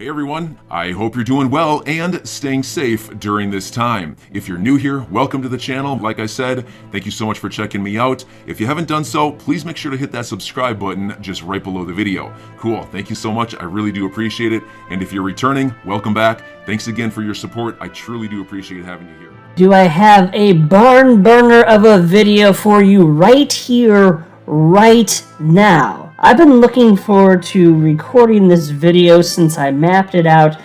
Hey everyone, I hope you're doing well and staying safe during this time. If you're new here, welcome to the channel. Like I said, thank you so much for checking me out. If you haven't done so, please make sure to hit that subscribe button just right below the video. Cool, thank you so much. I really do appreciate it. And if you're returning, welcome back. Thanks again for your support. I truly do appreciate having you here. Do I have a barn burner of a video for you right here, right now? I've been looking forward to recording this video since I mapped it out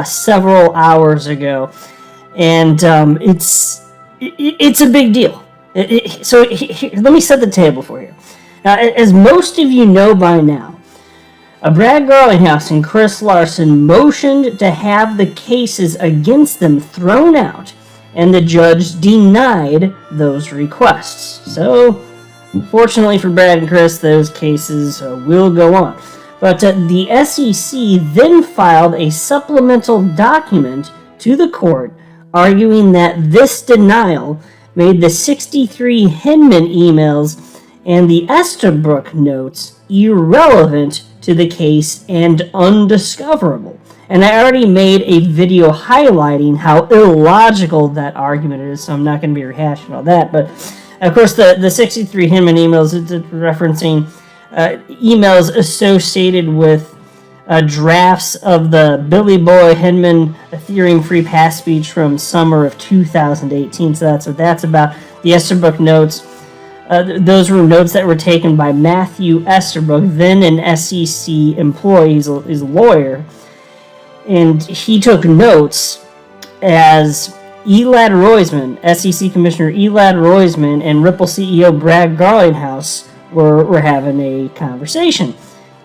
several hours ago, and it's a big deal. So let me set the table for you. As most of you know by now, Brad Garlinghouse and Chris Larson motioned to have the cases against them thrown out, and the judge denied those requests. So, fortunately for Brad and Chris, those cases will go on. But the SEC then filed a supplemental document to the court arguing that this denial made the 63 Hinman emails and the Estabrook notes irrelevant to the case and undiscoverable. And I already made a video highlighting how illogical that argument is, so I'm not going to be rehashing all that. But, of course, the 63 Hinman emails, it's referencing emails associated with drafts of the Billy Boy Hinman Ethereum free pass speech from summer of 2018. So that's what that's about. The Estabrook notes, those were notes that were taken by Matthew Estabrook, then an SEC employee, he's a lawyer. And he took notes as Elad Roisman, SEC Commissioner Elad Roisman, and Ripple CEO Brad Garlinghouse were having a conversation.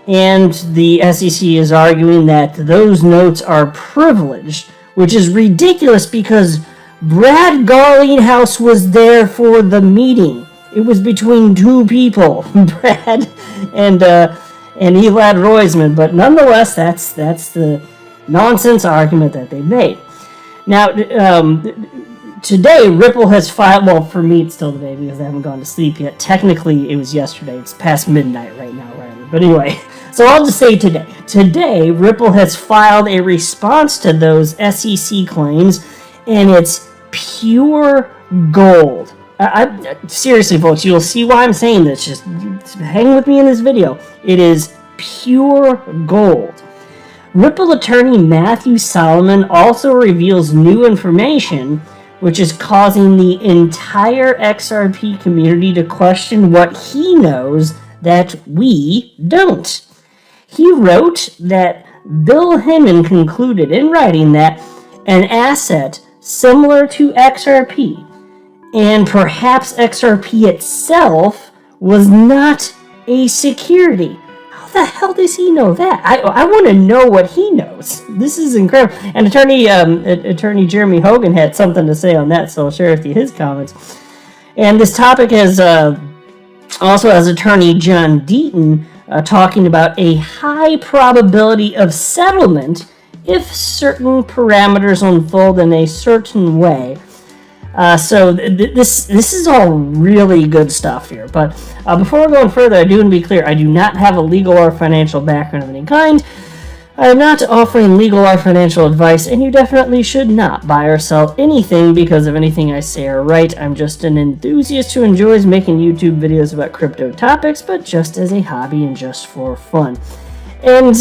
And the SEC is arguing that those notes are privileged, which is ridiculous because Brad Garlinghouse was there for the meeting. It was between two people, Brad and Elad Roisman. But nonetheless, that's the nonsense argument that they made. Now, today, Ripple has filed, well, for me, it's still today because I haven't gone to sleep yet. Technically, it was yesterday. It's past midnight right now, rather. But anyway, so I'll just say today. Today, Ripple has filed a response to those SEC claims, and it's pure gold. Seriously, folks, you'll see why I'm saying this. Just hang with me in this video. It is pure gold. Ripple attorney Matthew Solomon also reveals new information, which is causing the entire XRP community to question what he knows that we don't. He wrote that Bill Hinman concluded in writing that an asset similar to XRP, and perhaps XRP itself, was not a security. How the hell does he know that? I want to know what he knows. This is incredible. And Attorney Jeremy Hogan had something to say on that, so I'll share with you his comments. And this topic has also has Attorney John Deaton talking about a high probability of settlement if certain parameters unfold in a certain way. So this is all really good stuff here. But before going further, I do want to be clear. I do not have a legal or financial background of any kind. I am not offering legal or financial advice, and you definitely should not buy or sell anything because of anything I say or write. I'm just an enthusiast who enjoys making YouTube videos about crypto topics, but just as a hobby and just for fun. And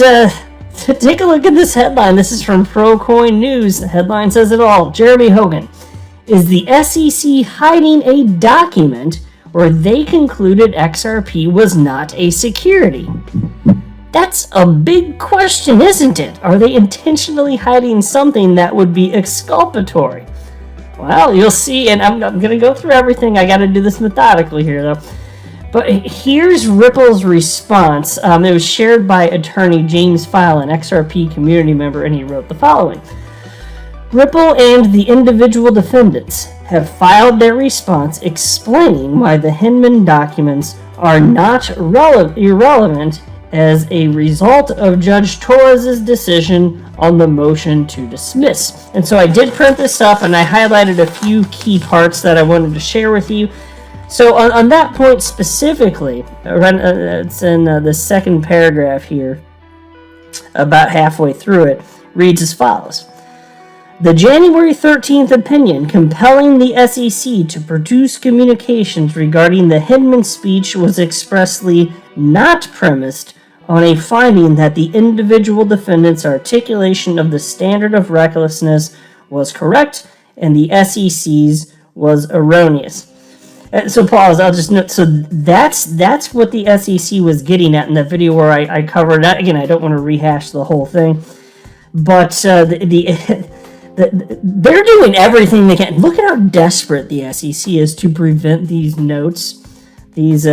take a look at this headline. This is from ProCoin News. The headline says it all. Jeremy Hogan. Is the SEC hiding a document where they concluded XRP was not a security? That's a big question, isn't it? Are they intentionally hiding something that would be exculpatory? Well, you'll see, and I'm going to go through everything. I got to do this methodically here, though. But here's Ripple's response. It was shared by attorney James File, an XRP community member, and he wrote the following. Ripple and the individual defendants have filed their response explaining why the Hinman documents are not irrelevant as a result of Judge Torres's decision on the motion to dismiss. And so I did print this up, and I highlighted a few key parts that I wanted to share with you. So on that point specifically, it's in the second paragraph here, about halfway through it. reads as follows. The January 13th opinion compelling the SEC to produce communications regarding the Hinman speech was expressly not premised on a finding that the individual defendant's articulation of the standard of recklessness was correct and the SEC's was erroneous. So pause, I'll just note, so that's what the SEC was getting at in the video where I covered that. Again, I don't want to rehash the whole thing, but they're doing everything they can. Look at how desperate the SEC is to prevent these notes, these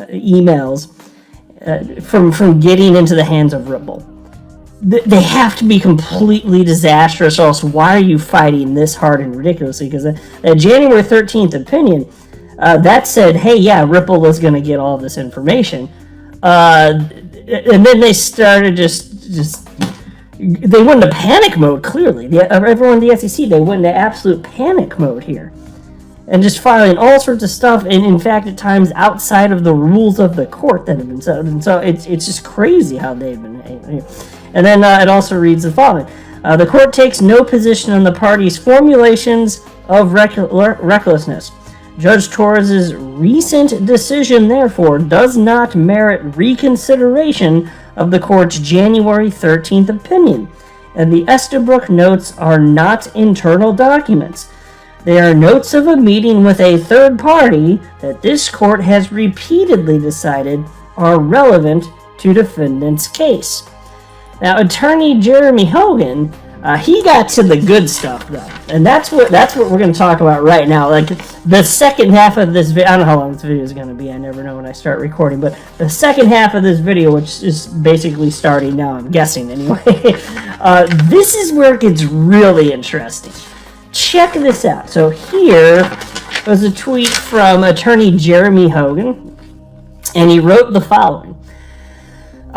emails from getting into the hands of Ripple. They have to be completely disastrous, or else why are you fighting this hard and ridiculously? Because the January 13th opinion, that said, hey, yeah, Ripple was going to get all this information. And then they started just they went into panic mode, clearly. Everyone in the SEC, they went into absolute panic mode here. And just filing all sorts of stuff, and in fact, at times outside of the rules of the court that have been set. And so it's just crazy how they've been. And then it also reads the following. The court takes no position on the parties' formulations of recklessness. Judge Torres's recent decision, therefore, does not merit reconsideration of the court's January 13th opinion, and the Estabrook notes are not internal documents. They are notes of a meeting with a third party that this court has repeatedly decided are relevant to defendant's case. Now, attorney Jeremy Hogan, he got to the good stuff though, and that's what we're going to talk about right now. Like the second half of this video, I don't know how long this video is going to be. I never know when I start recording, but the second half of this video, which is basically starting now, I'm guessing anyway. This is where it gets really interesting. Check this out. So here was a tweet from attorney Jeremy Hogan, and he wrote the following.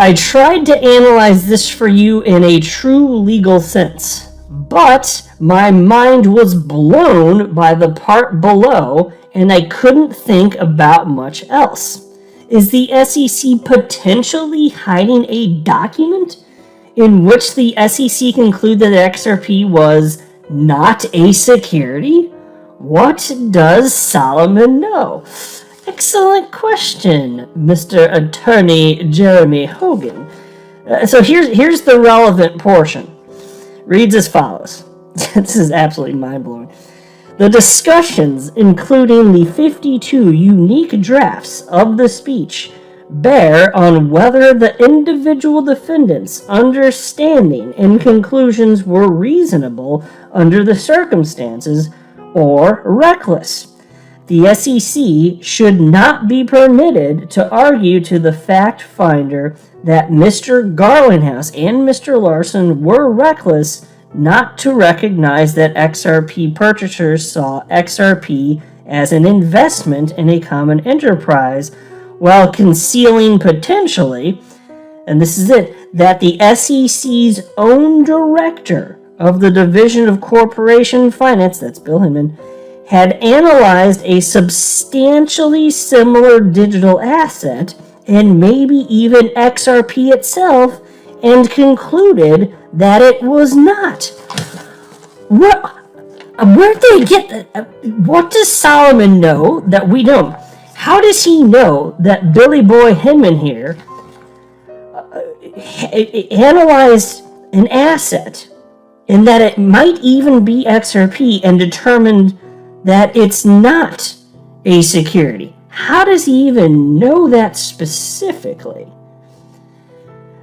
I tried to analyze this for you in a true legal sense, but my mind was blown by the part below, and I couldn't think about much else. Is the SEC potentially hiding a document in which the SEC concluded that XRP was not a security? What does Solomon know? Excellent question, Mr. Attorney Jeremy Hogan. So here's the relevant portion. Reads as follows. This is absolutely mind-blowing. The discussions, including the 52 unique drafts of the speech, bear on whether the individual defendants' understanding and conclusions were reasonable under the circumstances or reckless. The SEC should not be permitted to argue to the fact finder that Mr. Garlinghouse and Mr. Larson were reckless not to recognize that XRP purchasers saw XRP as an investment in a common enterprise while concealing potentially, and this is it, that the SEC's own director of the Division of Corporation Finance, that's Bill Hinman, had analyzed a substantially similar digital asset, and maybe even XRP itself, and concluded that it was not. Where'd they get that? What does Solomon know that we don't? How does he know that Billy Boy Hinman here analyzed an asset and that it might even be XRP and determined that it's not a security? How does he even know that specifically?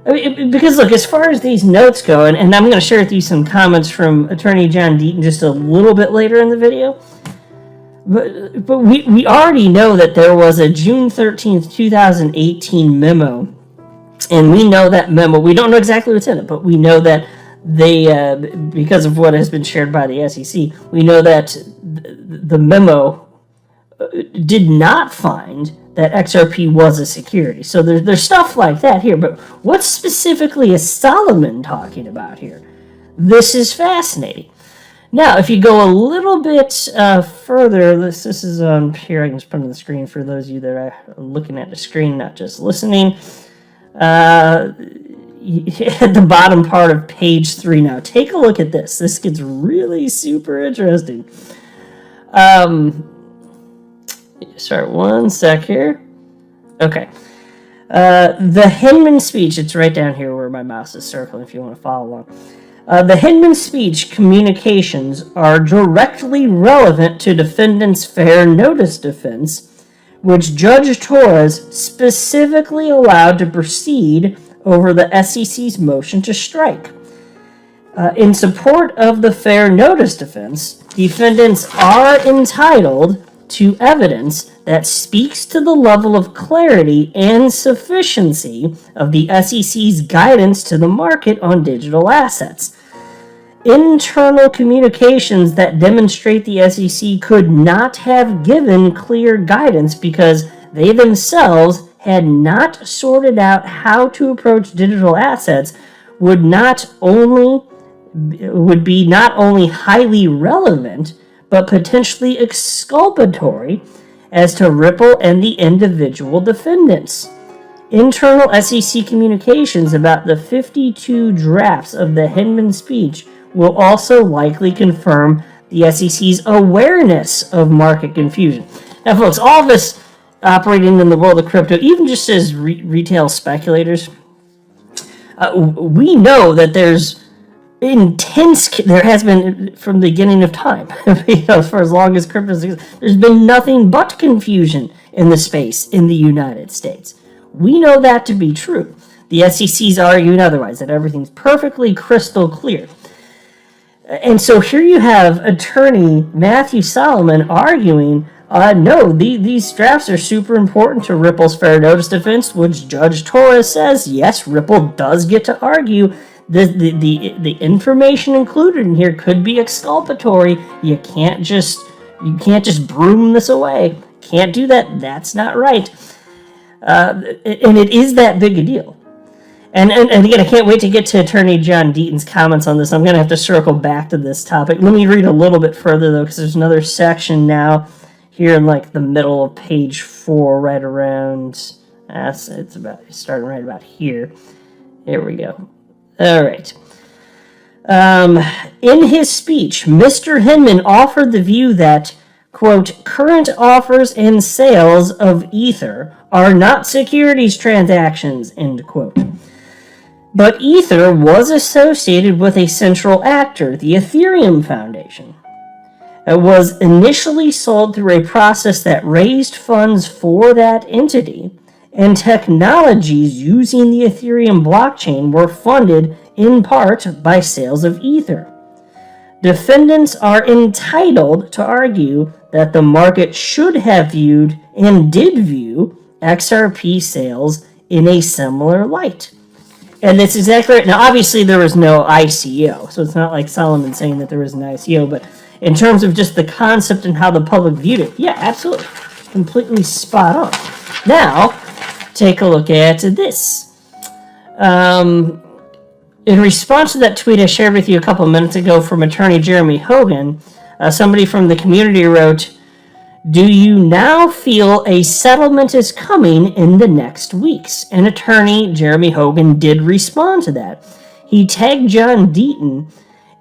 I mean, because look, as far as these notes go, and I'm going to share with you some comments from Attorney John Deaton just a little bit later in the video, but we already know that there was a June 13th, 2018 memo, and we know that memo, we don't know exactly what's in it, but we know that they, because of what has been shared by the SEC, we know that the memo did not find that XRP was a security. So there's stuff like that here, but what specifically is Solomon talking about here? This is fascinating. Now, if you go a little bit further, this is on here, I can just put it on the screen for those of you that are looking at the screen, not just listening. at the bottom part of page 3 now. Take a look at this. This gets really super interesting. Sorry, one sec here. Okay. The Hinman speech, it's right down here where my mouse is circling if you want to follow along. The Hinman speech communications are directly relevant to defendant's fair notice defense, which Judge Torres specifically allowed to proceed over the SEC's motion to strike. In support of the fair notice defense, defendants are entitled to evidence that speaks to the level of clarity and sufficiency of the SEC's guidance to the market on digital assets. Internal communications that demonstrate the SEC could not have given clear guidance because they themselves had not sorted out how to approach digital assets would be not only highly relevant, but potentially exculpatory as to Ripple and the individual defendants. Internal SEC communications about the 52 drafts of the Hinman speech will also likely confirm the SEC's awareness of market confusion. Now, folks, all of us operating in the world of crypto, even just as retail speculators, we know that there has been from the beginning of time, for as long as crypto exists, there's been nothing but confusion in the space in the United States. We know that to be true. The SEC's arguing otherwise, that everything's perfectly crystal clear. And so here you have attorney Matthew Solomon arguing, no, these drafts are super important to Ripple's fair notice defense, which Judge Torres says, yes, Ripple does get to argue. The information included in here could be exculpatory. You can't just broom this away. Can't do that. That's not right. And it is that big a deal. And again, I can't wait to get to Attorney John Deaton's comments on this. I'm going to have to circle back to this topic. Let me read a little bit further, though, because there's another section now here in like the middle of page 4, right around, it's about starting right about here. Here we go. All right. In his speech, Mr. Hinman offered the view that, quote, current offers and sales of Ether are not securities transactions, end quote. But Ether was associated with a central actor, the Ethereum Foundation. It was initially sold through a process that raised funds for that entity, and technologies using the Ethereum blockchain were funded in part by sales of Ether. Defendants are entitled to argue that the market should have viewed and did view XRP sales in a similar light. And that's exactly right. Now, obviously, there was no ICO, so it's not like Solomon saying that there was an ICO, but in terms of just the concept and how the public viewed it, yeah, absolutely. Completely spot on. Now, take a look at this. In response to that tweet I shared with you a couple minutes ago from attorney Jeremy Hogan, somebody from the community wrote, do you now feel a settlement is coming in the next weeks? And attorney Jeremy Hogan did respond to that. He tagged John Deaton,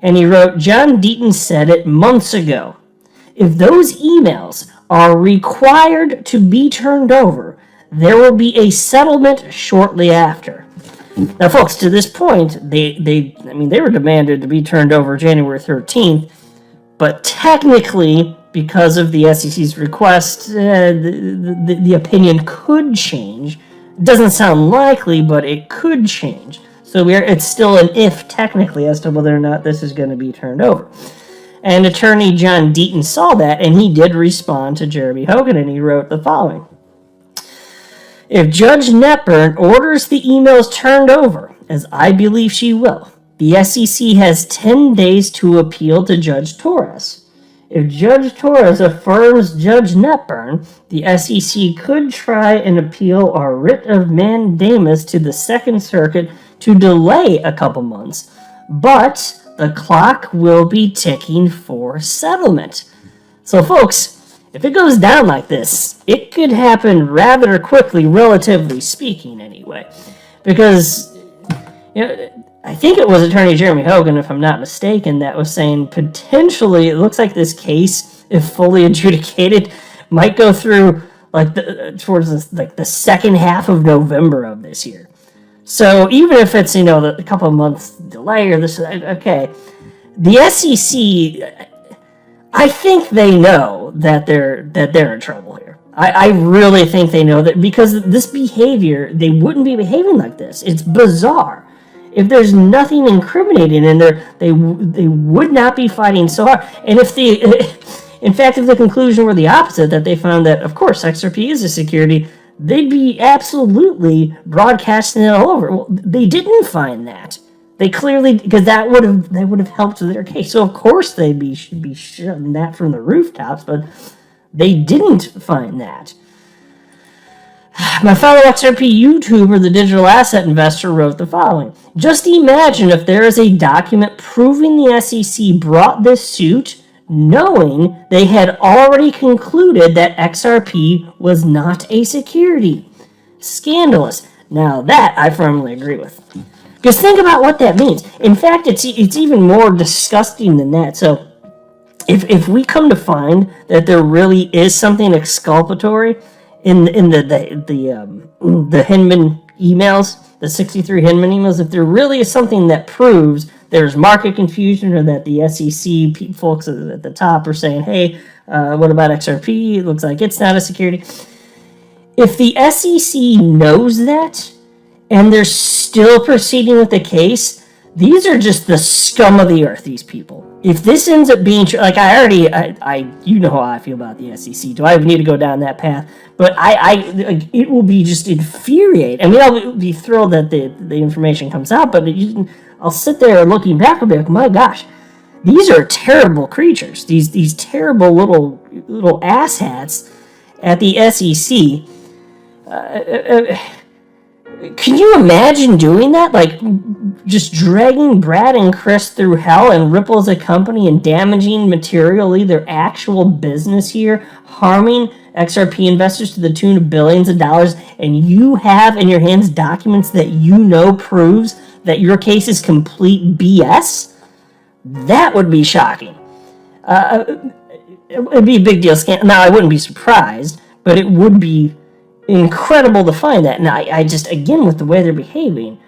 and he wrote, John Deaton said it months ago. If those emails are required to be turned over, there will be a settlement shortly after. Now, folks, to this point, they were demanded to be turned over January 13th, but technically, because of the SEC's request, the opinion could change. It doesn't sound likely, but it could change. So it's still an if technically as to whether or not this is going to be turned over. And attorney John Deaton saw that, and he did respond to Jeremy Hogan, and he wrote the following. If Judge Netburn orders the emails turned over, as I believe she will, the SEC has 10 days to appeal to Judge Torres. If Judge Torres affirms Judge Netburn, the SEC could try and appeal a writ of mandamus to the Second Circuit to delay a couple months, but the clock will be ticking for settlement. So, folks, if it goes down like this, it could happen rather quickly, relatively speaking, anyway. Because, I think it was Attorney Jeremy Hogan, if I'm not mistaken, that was saying potentially it looks like this case, if fully adjudicated, might go through towards the second half of November of this year. So even if it's a couple of months delay or this, okay, the SEC, I think they know that they're in trouble here. I really think they know that, because this behavior, they wouldn't be behaving like this. It's bizarre. If there's nothing incriminating in there, they would not be fighting so hard. And if in fact, if the conclusion were the opposite, that they found that, of course, XRP is a security, they'd be absolutely broadcasting it all over. Well, they didn't find that. They clearly, because that would have helped their case. So of course should be shouting that from the rooftops, but they didn't find that. My fellow XRP YouTuber, the digital asset investor, wrote the following: just imagine if there is a document proving the SEC brought this suit knowing they had already concluded that XRP was not a security. Scandalous. Now that I firmly agree with. Because think about what that means. In fact, it's even more disgusting than that. So if we come to find that there really is something exculpatory in the Hinman emails, the 63 Hinman emails, if there really is something that proves there's market confusion, or that the SEC folks at the top are saying, hey, what about XRP? It looks like it's not a security. If the SEC knows that and they're still proceeding with the case, these are just the scum of the earth, these people. If this ends up being true, like you know how I feel about the SEC. Do I even need to go down that path? But it will be just infuriating. I mean, I'll be thrilled that the information comes out, but I'll sit there looking back and be like, my gosh, these are terrible creatures. These terrible little asshats at the SEC. Can you imagine doing that? Like, just dragging Brad and Chris through hell, and Ripple as a company, and damaging materially their actual business here, harming XRP investors to the tune of billions of dollars, and you have in your hands documents that proves that your case is complete BS? That would be shocking. It'd be a big deal. Now, I wouldn't be surprised, but it would be incredible to find that. And I just, again, with the way they're behaving,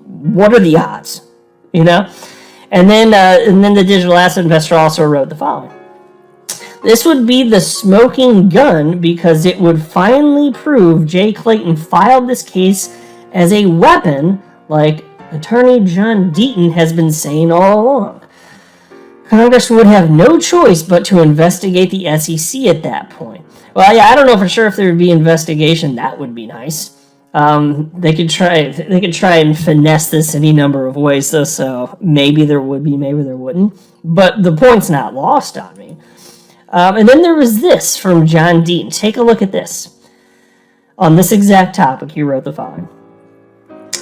what are the odds? And then the digital asset investor also wrote the following: this would be the smoking gun, because it would finally prove Jay Clayton filed this case as a weapon, like Attorney John Deaton has been saying all along. Congress would have no choice but to investigate the SEC at that point. Well, yeah, I don't know for sure if there would be investigation. That would be nice. They could try and finesse this any number of ways, though. So maybe there would be, maybe there wouldn't. But the point's not lost on me. And then there was this from John Deaton. Take a look at this. On this exact topic, he wrote the following: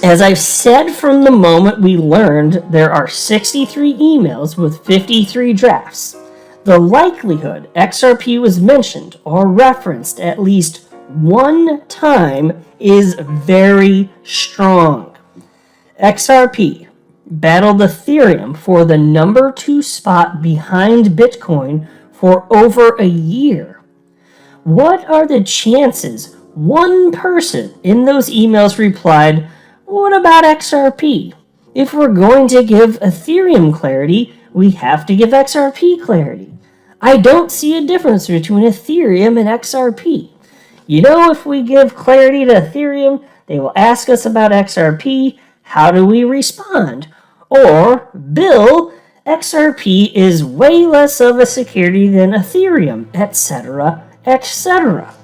as I've said from the moment we learned there are 63 emails with 53 drafts, the likelihood XRP was mentioned or referenced at least one time is very strong. XRP battled Ethereum for the number 2 spot behind Bitcoin for over a year. What are the chances one person in those emails replied, what about XRP? If we're going to give Ethereum clarity, we have to give XRP clarity. I don't see a difference between Ethereum and XRP. If we give clarity to Ethereum, they will ask us about XRP. How do we respond? Or, Bill, XRP is way less of a security than Ethereum, etc., etc.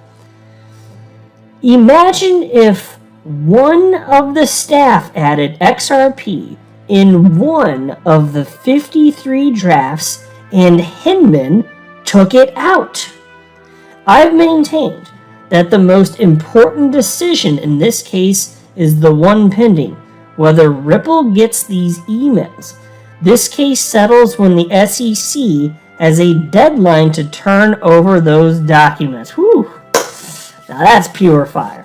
Imagine if one of the staff added XRP in one of the 53 drafts and Hinman took it out. I've maintained that the most important decision in this case is the one pending, whether Ripple gets these emails. This case settles when the SEC has a deadline to turn over those documents. Whew. Now that's pure fire.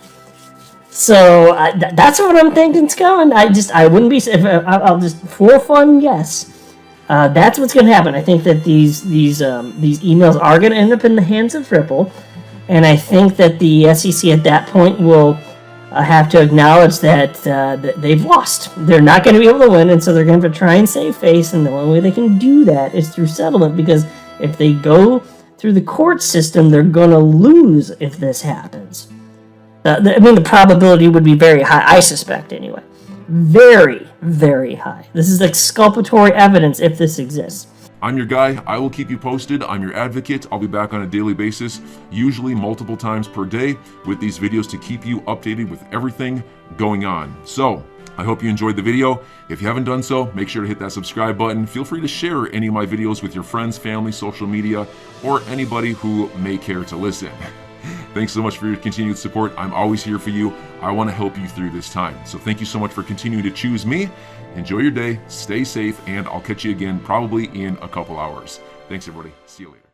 So that's what I'm thinking's coming. I wouldn't be. I'll just for fun, yes. That's what's going to happen. I think that these emails are going to end up in the hands of Ripple, and I think that the SEC at that point will have to acknowledge that they've lost. They're not going to be able to win, and so they're going to try and save face. And the only way they can do that is through settlement, because if they go through the court system, they're going to lose if this happens. The probability would be very high, I suspect, anyway. Very, very high. This is exculpatory evidence if this exists. I'm your guy. I will keep you posted. I'm your advocate. I'll be back on a daily basis, usually multiple times per day, with these videos to keep you updated with everything going on. So, I hope you enjoyed the video. If you haven't done so, make sure to hit that subscribe button. Feel free to share any of my videos with your friends, family, social media, or anybody who may care to listen. Thanks so much for your continued support. I'm always here for you. I want to help you through this time. So thank you so much for continuing to choose me. Enjoy your day, stay safe, and I'll catch you again probably in a couple hours. Thanks, everybody. See you later.